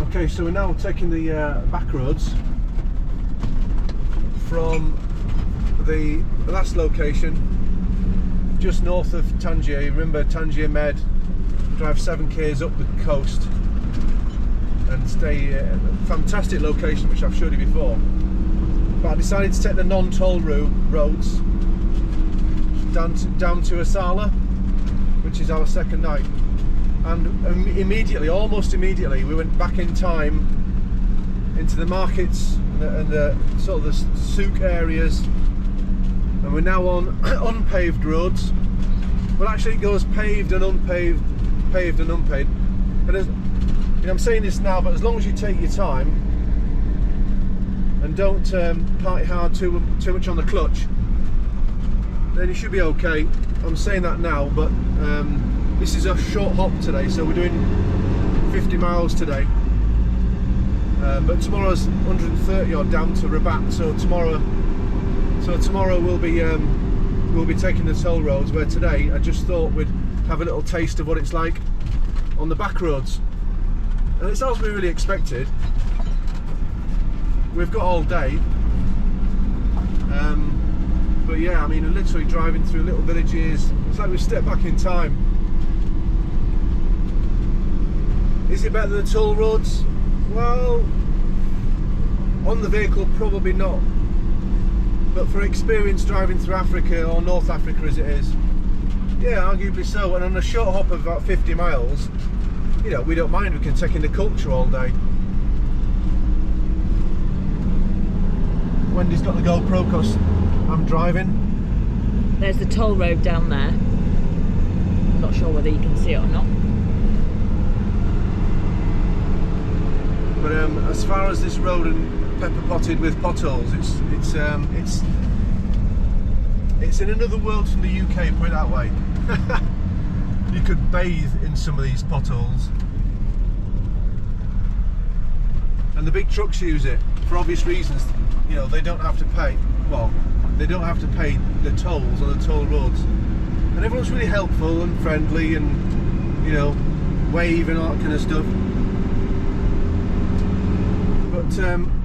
Okay, so we're now taking the back roads from the last location, just north of Tangier. Remember Tangier Med, drive 7 k's up the coast and stay fantastic location, which I've showed you before. But I decided to take the non-toll roads down to Asilah, which is our second night. And immediately, almost immediately, we went back in time into the markets and the sort of the souk areas, and we're now on unpaved roads. Well, actually, it goes paved and unpaved, paved and unpaved. And as, you know, I'm saying this now, but as long as you take your time and don't party hard too much on the clutch, then you should be okay. I'm saying that now, but this is a short hop today, so we're doing 50 miles today. But tomorrow's 130 odd down to Rabat, so tomorrow we'll be taking the toll roads, where today I just thought we'd have a little taste of what it's like on the back roads. And it's as we really expected. We've got all day. But yeah, I mean, literally driving through little villages, it's like we've stepped back in time. Is it better than the toll roads? Well, on the vehicle, probably not. But for experience driving through Africa, or North Africa as it is, yeah, arguably so. And on a short hop of about 50 miles, you know, we don't mind, we can take in the culture all day. Wendy's got the GoPro because I'm driving. There's the toll road down there. I'm not sure whether you can see it or not. But as far as this road and pepper potted with potholes, it's in another world from the UK, put it that way. You could bathe in some of these potholes. And the big trucks use it for obvious reasons. You know, they don't have to pay. Well, they don't have to pay the tolls on the toll roads. And everyone's really helpful and friendly, and you know, wave and all that kind of stuff. But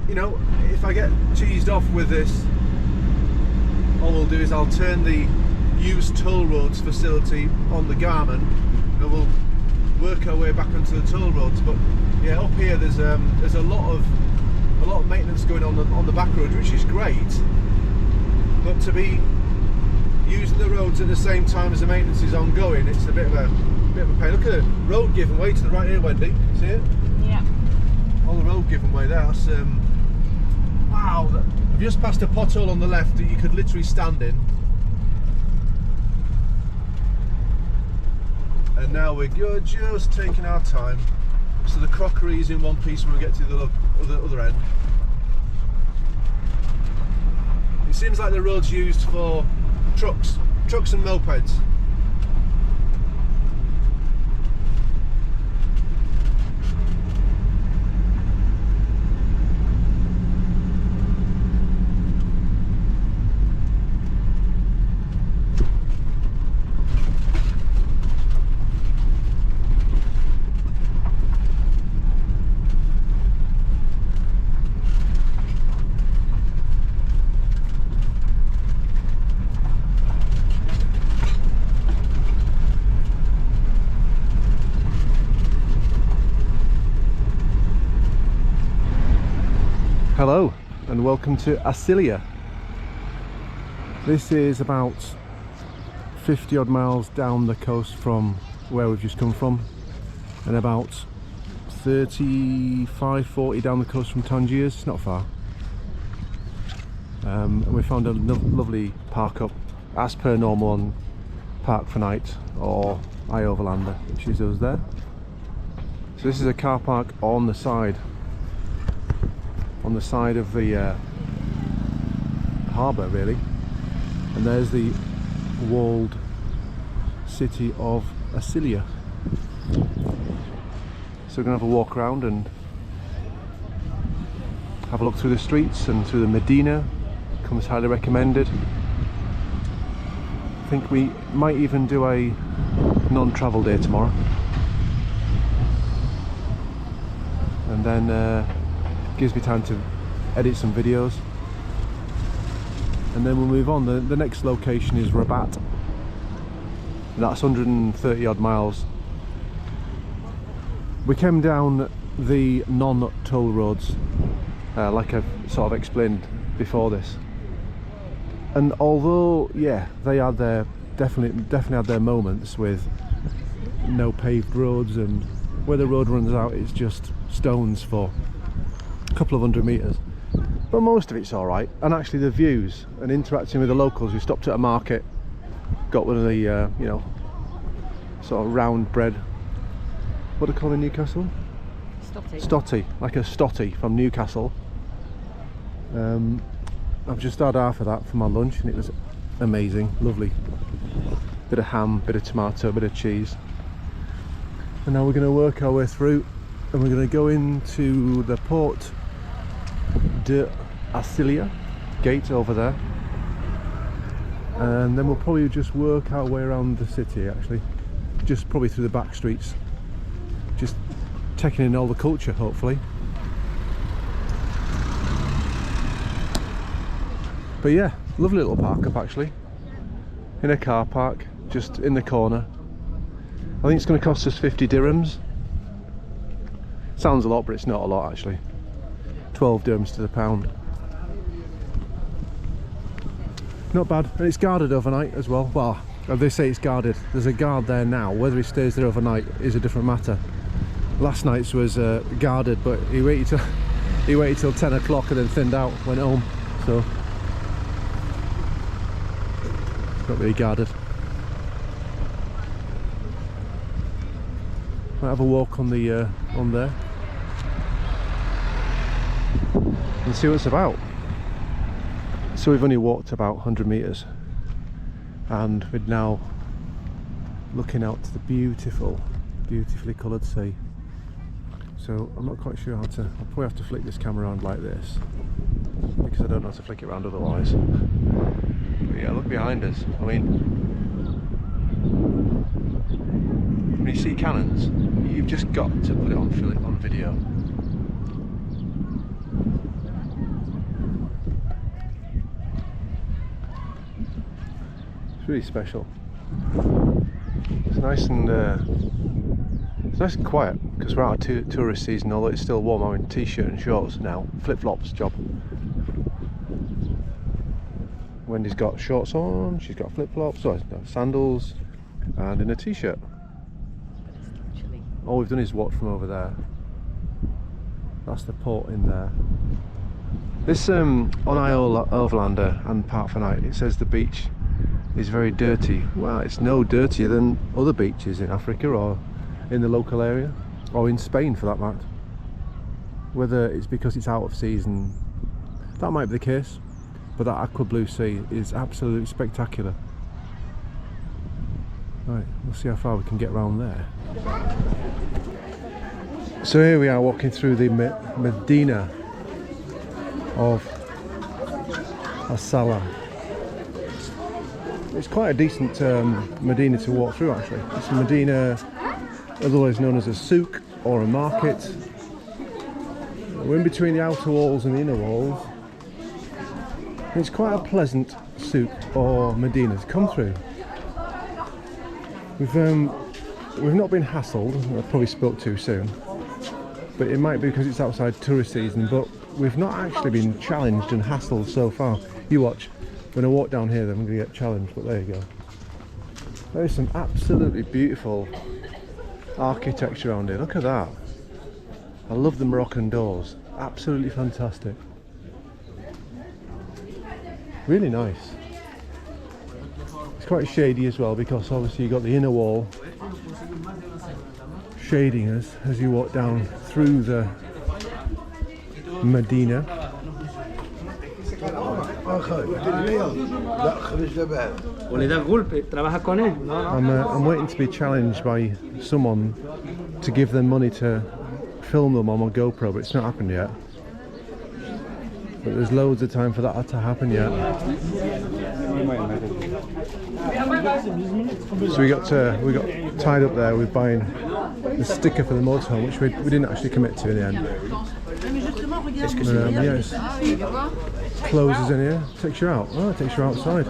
you know, if I get cheesed off with this, all we'll do is I'll turn the used toll roads facility on the Garmin, and we'll work our way back onto the toll roads. But yeah, up here there's a lot of maintenance going on the back road, which is great. But to be using the roads at the same time as the maintenance is ongoing, it's a bit of a pain. Look at the road giving way to the right here, Wendy. See it? Yeah. All the road giving way there. That's wow. I've just passed a pothole on the left that you could literally stand in. And now we're just taking our time. So the crockery is in one piece when we get to the other end. It seems like the road's used for trucks and mopeds. Hello and welcome to Asilah. This is about 50 odd miles down the coast from where we've just come from, and about 35-40 down the coast from Tangier. It's not far. And we found a lovely park up as per normal on Park for Night or iOverlander, which is us there. So this is a car park on the side of the harbour really, and there's the walled city of Asilah. So we're going to have a walk around and have a look through the streets and through the Medina. Comes highly recommended. I think we might even do a non-travel day tomorrow. and then gives me time to edit some videos, and then we'll move on. The next location is Rabat. That's 130 odd miles. We came down the non-toll roads, like I've sort of explained before this, and although yeah, they had their definitely had their moments with no paved roads, and where the road runs out it's just stones for a couple of 100 meters, but most of it's all right. And actually the views and interacting with the locals, we stopped at a market, got one of the you know, sort of round bread, what do they call in Newcastle? Stotty, like a stotty from Newcastle. I've just had half of that for my lunch and it was amazing, lovely. Bit of ham, bit of tomato, bit of cheese. And now we're going to work our way through, and we're going to go into the Port de Asilah gate over there, and then we'll probably just work our way around the city, actually, just probably through the back streets, just taking in all the culture, hopefully. But yeah, lovely little park up actually, in a car park just in the corner. I think it's going to cost us 50 dirhams. Sounds a lot, but it's not a lot actually. 12 dirhams to the pound. Not bad, and it's guarded overnight as well. Well, they say it's guarded. There's a guard there now. Whether he stays there overnight is a different matter. Last night's was guarded, but he waited till 10 o'clock and then thinned out, went home. So it's not really guarded. Might have a walk on the on there and see what it's about. So we've only walked about 100 meters, and we're now looking out to the beautifully coloured sea. So I'm not quite sure how to. I'll probably have to flick this camera around like this because I don't know how to flick it around otherwise. But yeah, look behind us. I mean, when you see cannons, you've just got to put it on video. It's really special. It's nice and quiet because we're out of tourist season. Although it's still warm, I'm in t-shirt and shorts now. Flip-flops job. Wendy's got shorts on. She's got flip-flops, sandals, and in a t-shirt. All we've done is watch from over there. That's the port in there. This on Isle Overlander and Park for Night, it says the beach is very dirty. Well, it's no dirtier than other beaches in Africa or in the local area, or in Spain for that matter. Whether it's because it's out of season, that might be the case, but that aqua blue sea is absolutely spectacular. Right, we'll see how far we can get around there. So here we are walking through the Medina of Asilah. It's quite a decent Medina to walk through actually. It's a Medina, otherwise known as a souk or a market. We're in between the outer walls and the inner walls. It's quite a pleasant souk or Medina to come through. We've not been hassled. I probably spoke too soon, but it might be because it's outside tourist season. But we've not actually been challenged and hassled so far. You watch. When I walk down here, then I'm going to get challenged. But there you go. There is some absolutely beautiful architecture around here. Look at that. I love the Moroccan doors. Absolutely fantastic. Really nice. It's quite shady as well because obviously you've got the inner wall shading us as you walk down through the Medina. I'm waiting to be challenged by someone to give them money to film them on my GoPro, but it's not happened yet. But there's loads of time for that to happen yet. So we got tied up there with buying the sticker for the motorhome, which we didn't actually commit to in the end. Yeah, it closes in here, takes you out. Oh, it takes you outside.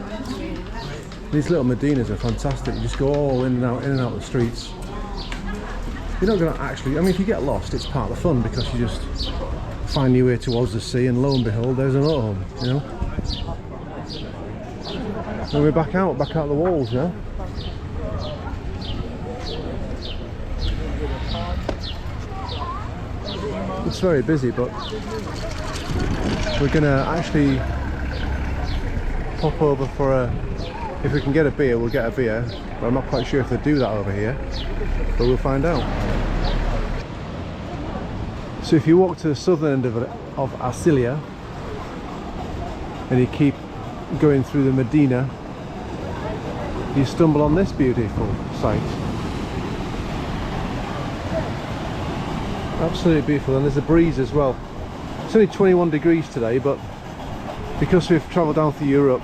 These little Medinas are fantastic. You just go all in and out the streets. You're not going to actually, I mean, if you get lost, it's part of the fun because you just find your way towards the sea, and lo and behold, there's a motorhome, you know. And we're back out the walls now. It's very busy, but we're gonna actually pop over for a, if we can get a beer, we'll get a beer, but I'm not quite sure if they do that over here, but we'll find out. So if you walk to the southern end of Asilah and you keep going through the Medina, you stumble on this beautiful sight. Absolutely beautiful, and there's a breeze as well. It's only 21 degrees today, but because we've travelled down through Europe,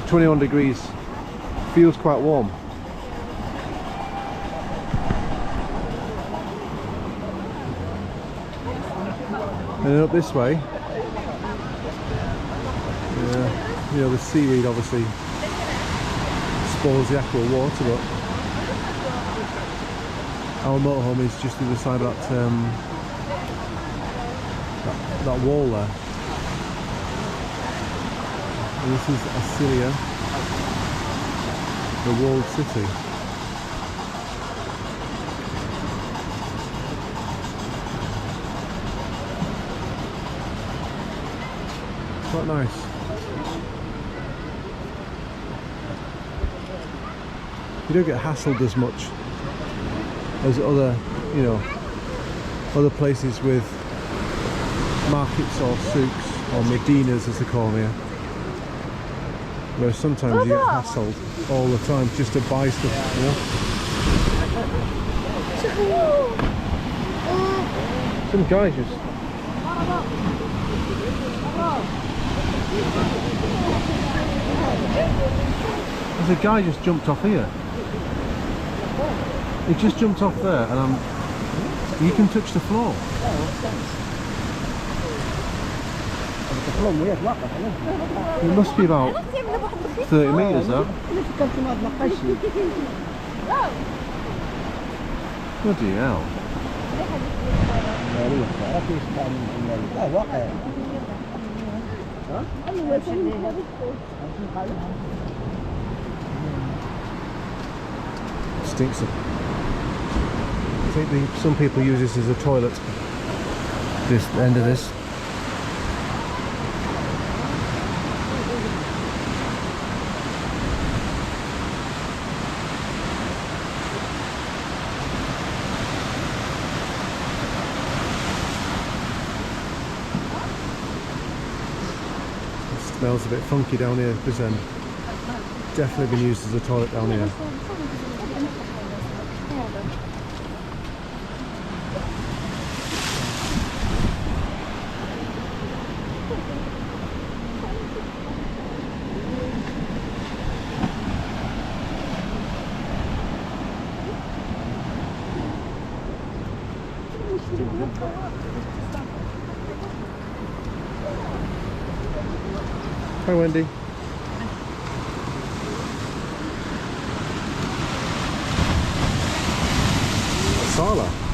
21 degrees feels quite warm. And then up this way, you know, the seaweed obviously spoils the aqua water, but our motorhome is just the other side of that wall there. And this is Asilah, the walled city. Quite nice. You don't get hassled as much as other, you know, other places with markets or souks or medinas as they call them here, where sometimes you get hassled all the time just to buy stuff, you know. Some guy just there's a guy just jumped off here. He just jumped off there, and you can touch the floor. It must be about 30 metres though. Bloody hell. Stinks of. I think some people use this as a toilet. This end of this. It smells a bit funky down here this end. Definitely been used as a toilet down here. Hi Wendy. Asilah.